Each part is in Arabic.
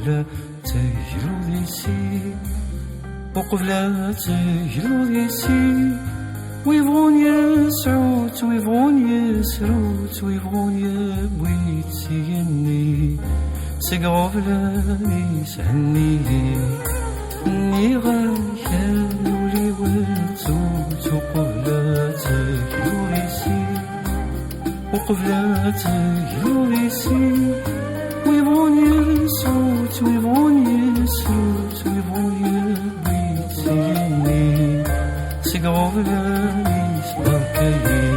وقبل تجرو ديسي وقبل تجرو ديسي ويبغون يسعوت ويبغون يسروت ويبغون يبويت سيني سقعوا بلاني سعني ني غاية لي ولتوت وقبل تجرو ديسي وقبل تجرو ديسي ويبغون يسعوت ويبغون يسروت ويبغون يبويت سيني سقعوا بلاني سبركي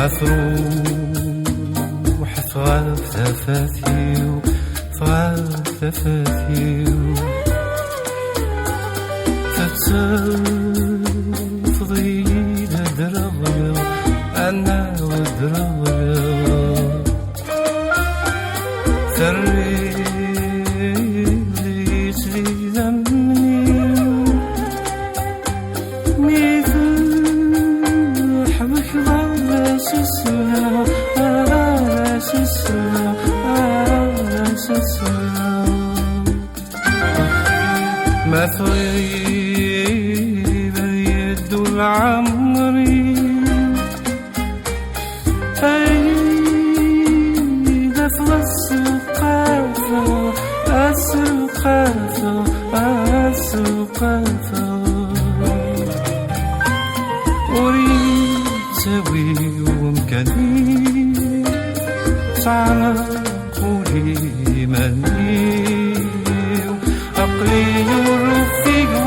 مفروح فغال ثفاثيو فغال ثفاثيو فتفضي درغلو أنا ودرغلو ثري لي ذمني مثل حبك ما طيب يد العمري فإذا السقافة السقافة السقافة أريد سوي ومكاني صعب قولي مني عقلي الرفيق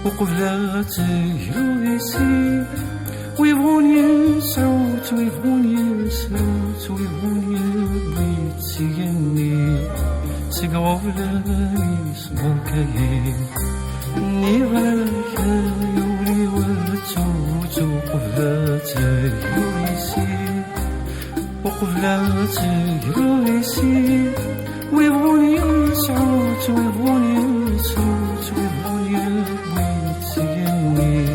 وقبل تجرو ويبغون يسعوت ويبغون يسروت ويبغون يبيت سيني سقعوا بلاني سبركي ني غاية يولي ولتوت وقبل تجرو وقبل تجرو ويبغون يسعوت ويبغون يسروت ويبغون يبيت سيني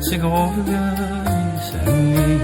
سقعوا بلاني سعني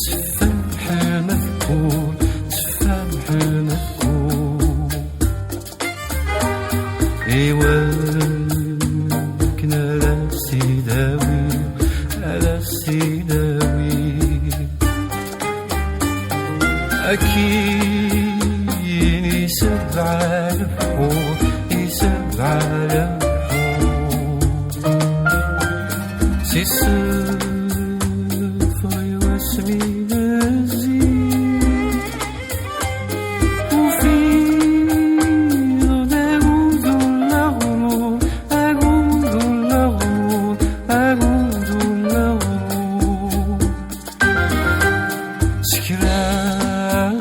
تفاح المذكور تفاح المذكور إيوا كنا على السيداوي على السيداوي أكيد يسب على البحور يسب على البحور سكران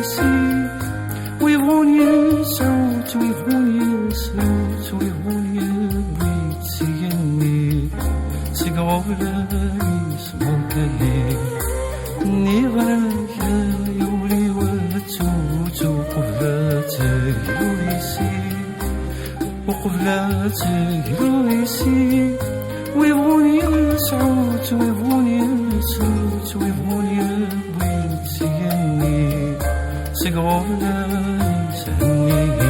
ici. Oui, vonier, saut, oui, vonier, saut, oui, vonier, oui, signi. Sigrovla, smokaye. Niraya, yuli, watu, tu, quvlata, ici. وقبلات يرويسي ويبغوني سعود ويبغوني سعود ويبغوني بغيت سيني سيقرونا يسهني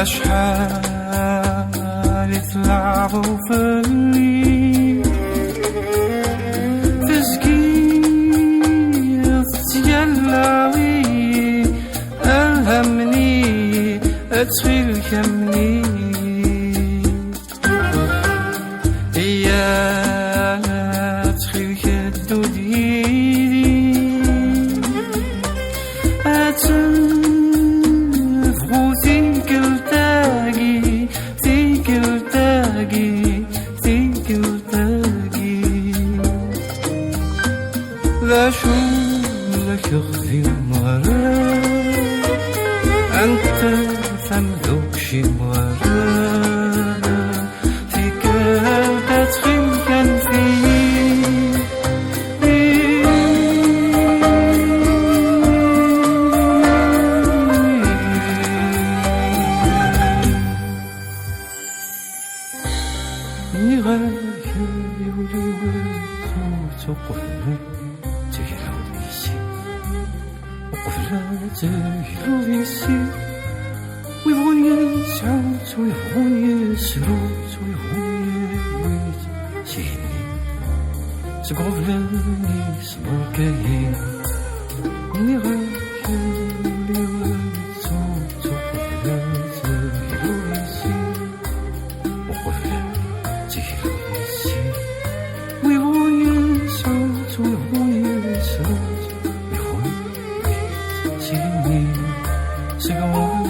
أشحال تلعبوا فيي تسكير تيلاوي ألهمني أتخيل كمني يا تخيل كدودي لك يغذي مرة أنت فمذوق شي مرة فيك تدخل كان فيه نغاية يولي وتوقف تجرو ici ويبغوني سعود ويبغوني سرود ويبغوني ويت سيني سقوفلاني سمركاي ني غاكي لي وتوت تجرو ici وقفلا تجرو ici ويبغوني سعود ويبغوني سرود So